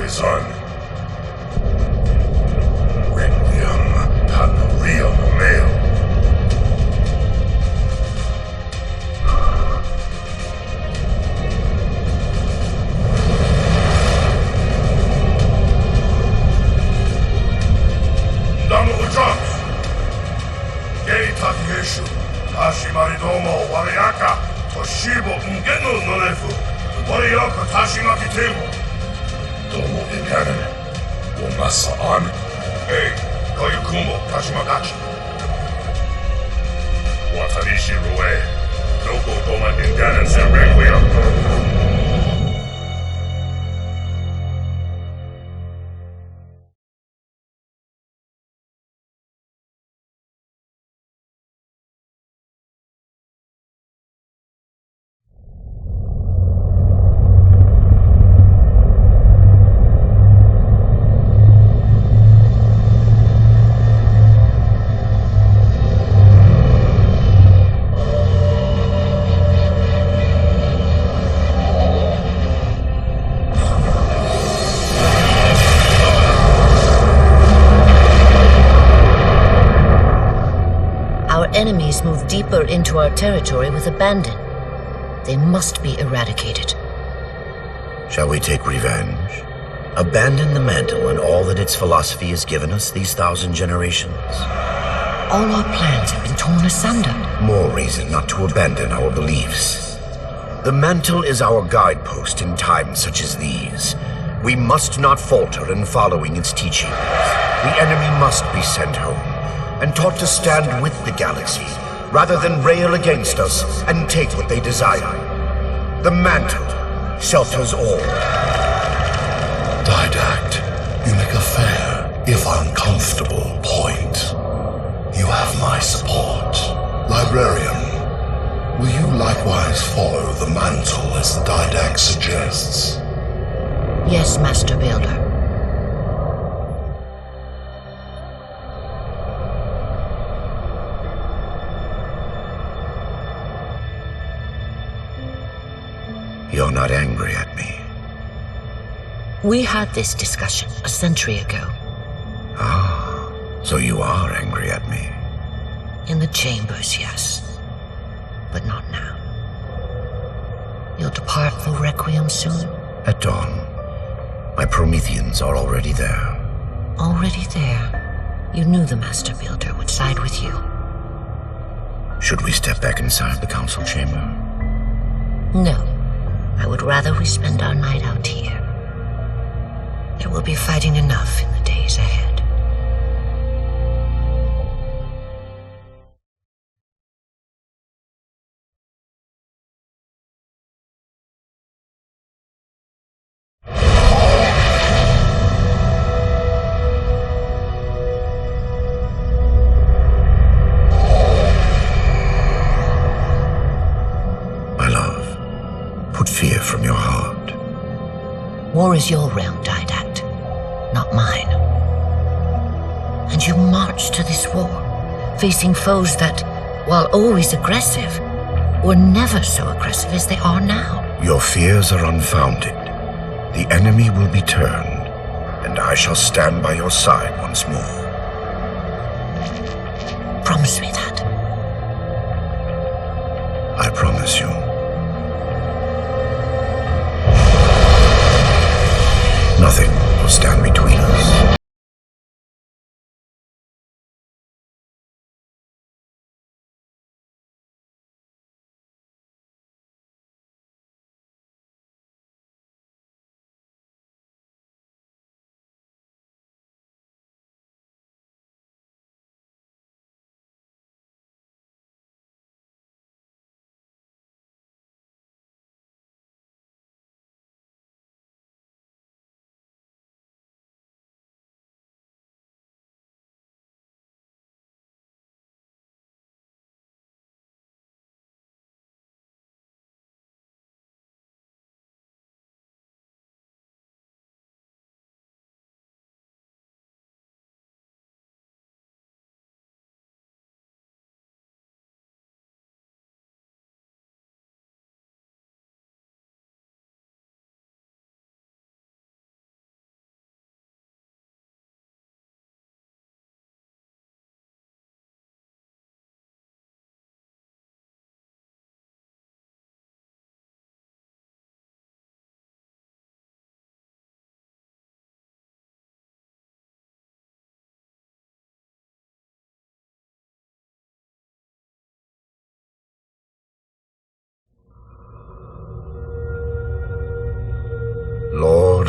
son. Requiem had the real male. Damo Ujans! Gei Takieshu, Hashimari Domo, Wariaka, Toshibo, Ngeno Nonefu, Wariaka Tashimaki Temu. Domo Ikanen, Womasa An, Hey, Koyukumo, Tashimagachi. Watarishi Rue, Doko Doma Inganen Sen Requiem. Enemies move deeper into our territory with abandon. They must be eradicated. Shall we take revenge? Abandon the mantle and all that its philosophy has given us these 1,000 generations? All our plans have been torn asunder. More reason not to abandon our beliefs. The mantle is our guidepost in times such as these. We must not falter in following its teachings. The enemy must be sent home and taught to stand with the galaxy, rather than rail against us and take what they desire. The mantle shelters all. Didact, you make a fair, if uncomfortable, point. You have my support. Librarian, will you likewise follow the mantle as the Didact suggests? Yes, Master Builder. You're not angry at me. We had this discussion a century ago. Ah, so you are angry at me. In the chambers, yes. But not now. You'll depart for Requiem soon? At dawn. My Prometheans are already there. Already there? You knew the Master Builder would side with you. Should we step back inside the council chamber? No. I would rather we spend our night out here. There will be fighting enough in the days ahead. Fear from your heart. War is your realm, Didact, not mine. And you marched to this war, facing foes that, while always aggressive, were never so aggressive as they are now. Your fears are unfounded. The enemy will be turned, and I shall stand by your side once more. Promise me that. I promise you. Nothing will stand between us.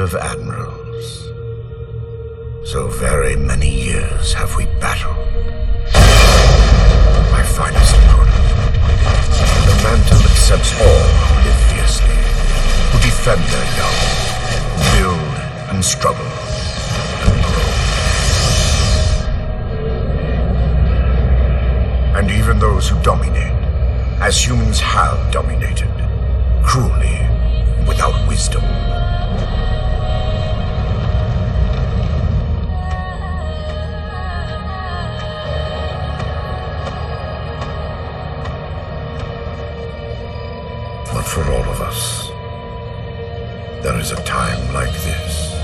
of admirals. So very many years have we battled. My finest opponent. The mantle accepts all who live fiercely, who defend their young, build and struggle and grow. And even those who dominate, as humans have dominated, cruelly, without wisdom. But for all of us, there is a time like this.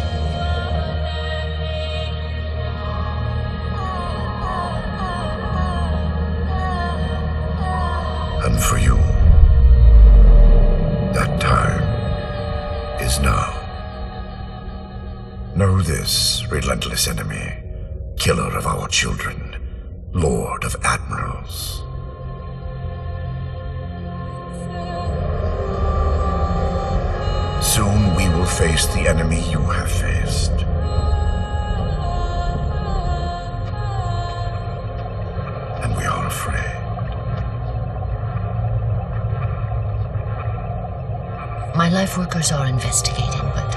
And for you, that time is now. Know this, relentless enemy, killer of our children, lord of admirals. Soon we will face the enemy you have faced. And we are afraid. My life workers are investigating, but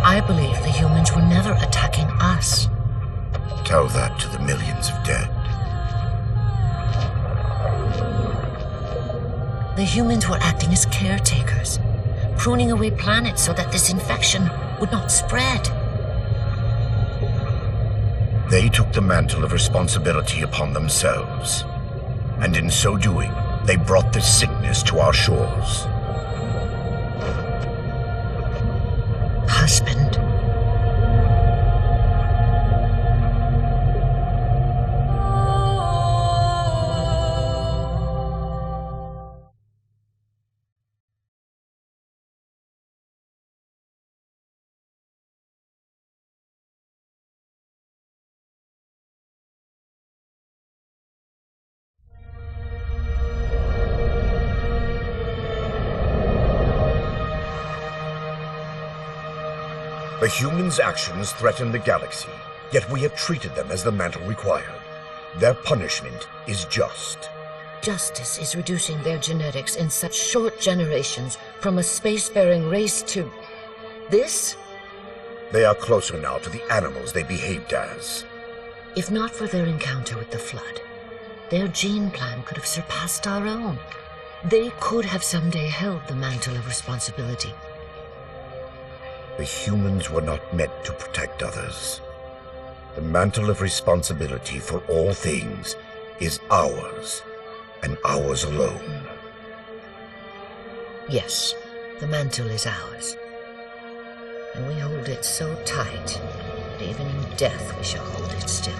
I believe the humans were never attacking us. Tell that to the millions of dead. The humans were acting as caretakers, pruning away planets so that this infection would not spread. They took the mantle of responsibility upon themselves, and in so doing, they brought this sickness to our shores. Husband. The humans' actions threaten the galaxy, yet we have treated them as the mantle required. Their punishment is just. Justice is reducing their genetics in such short generations from a spacefaring race to this? They are closer now to the animals they behaved as. If not for their encounter with the Flood, their gene plan could have surpassed our own. They could have someday held the mantle of responsibility. The humans were not meant to protect others. The mantle of responsibility for all things is ours, and ours alone. Yes, the mantle is ours. And we hold it so tight that even in death we shall hold it still.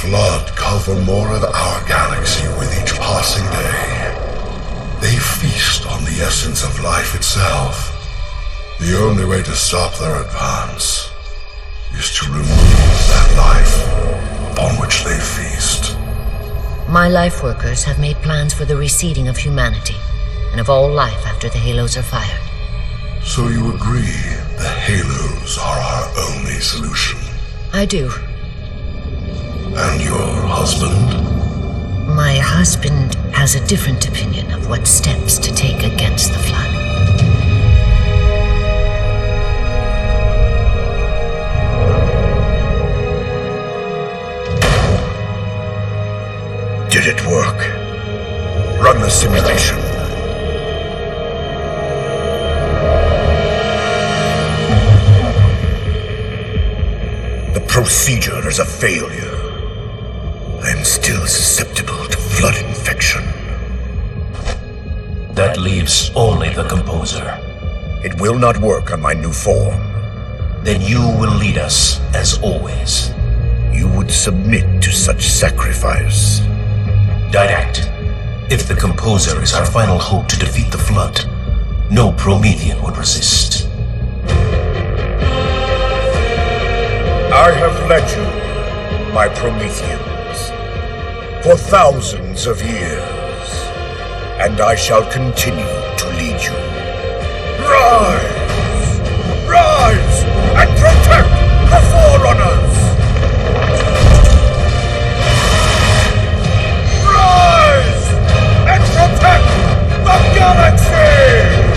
Flood cover more of our galaxy with each passing day. They feast on the essence of life itself. The only way to stop their advance is to remove that life upon which they feast. My life workers have made plans for the reseeding of humanity and of all life after the halos are fired. So you agree the halos are our only solution? I do. And your husband? My husband has a different opinion of what steps to take against the Flood. Did it work? Run the simulation. The procedure is a failure. I am still susceptible to flood infection. That leaves only the composer. It will not work on my new form. Then you will lead us, as always. You would submit to such sacrifice. Didactic. If the composer is our final hope to defeat the flood, no Promethean would resist. I have led you, my Prometheans, for thousands of years, and I shall continue to lead you. Rise! Rise and protect the Forerunners! Rise and protect the galaxy!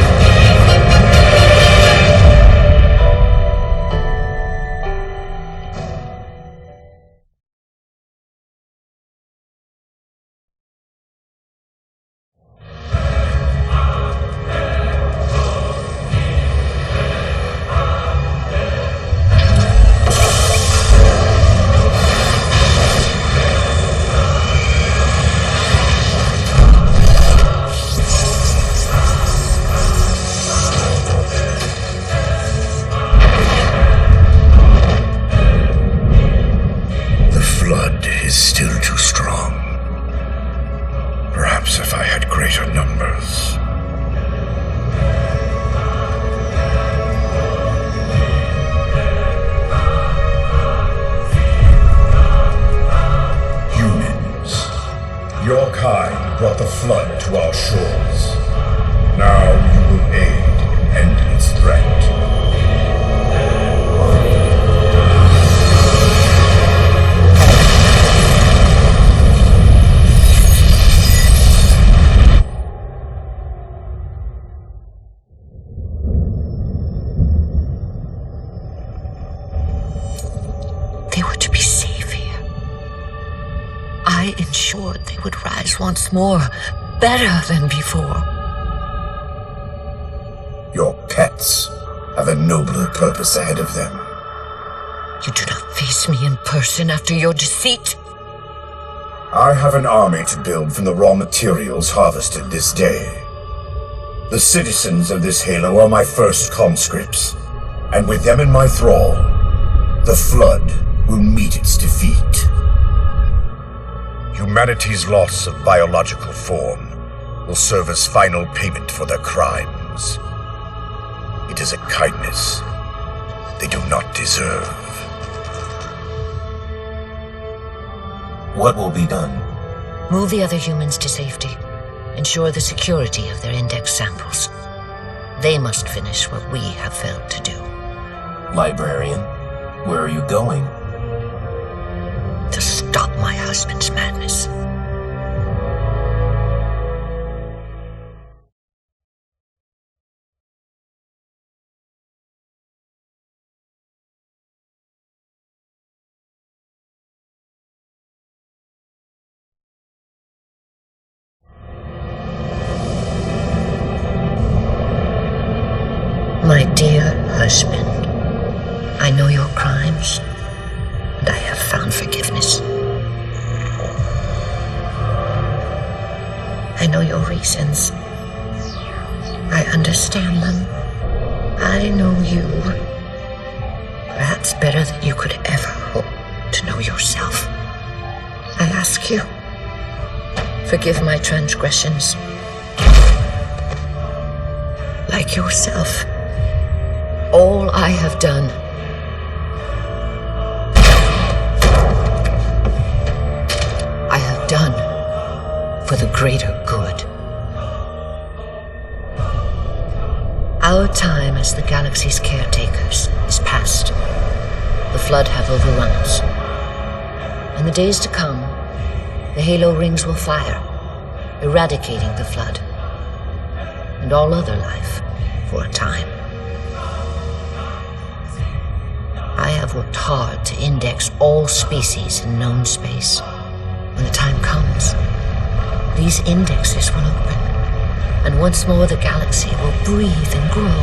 Brought the flood to our shores. Now you will aid in ending its threat. They were to be safe here. I ensured they would rise once more, better than before. Your pets have a nobler purpose ahead of them. You do not face me in person after your deceit. I have an army to build from the raw materials harvested this day. The citizens of this Halo are my first conscripts, and with them in my thrall, the Flood will meet its defeat. Humanity's loss of biological form will serve as final payment for their crimes. It is a kindness they do not deserve. What will be done? Move the other humans to safety. Ensure the security of their index samples. They must finish what we have failed to do. Librarian, where are you going? To stop my husband's madness. My dear husband, I know your crimes, and I have found forgiveness. I know your reasons. I understand them. I know you. Perhaps better than you could ever hope to know yourself. I ask you, forgive my transgressions. Like yourself, all I have done for the greater good. Our time as the galaxy's caretakers is past. The Flood have overrun us. In the days to come, the Halo rings will fire, eradicating the Flood and all other life for a time. I have worked hard to index all species in known space. When the time comes, these indexes will open, and once more the galaxy will breathe and grow.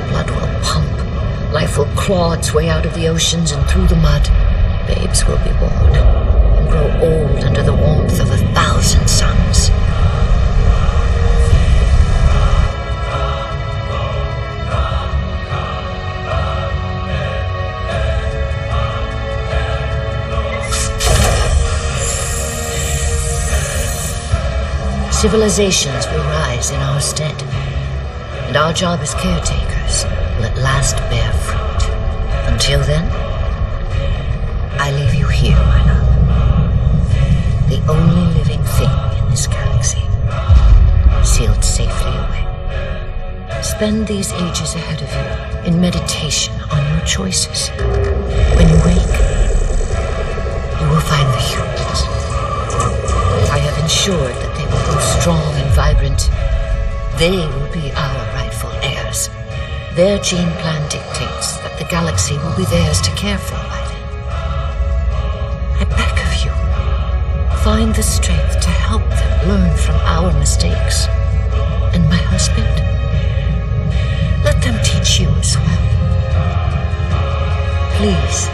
Blood will pump, Life will claw its way out of the oceans and through the mud. Babes will be born and grow old under the warmth of 1,000 suns. Civilizations will rise in our stead, and our job as caretakers will at last bear fruit. Until then, I leave you here, my love. The only living thing in this galaxy, sealed safely away. Spend these ages ahead of you in meditation on your choices. When you wake, you will find the humans. I have ensured that they will grow strong and vibrant. They will be our rightful heirs. Their gene plan dictates that the galaxy will be theirs to care for by then. I beg of you, find the strength to help them learn from our mistakes. And my husband, let them teach you as well. Please,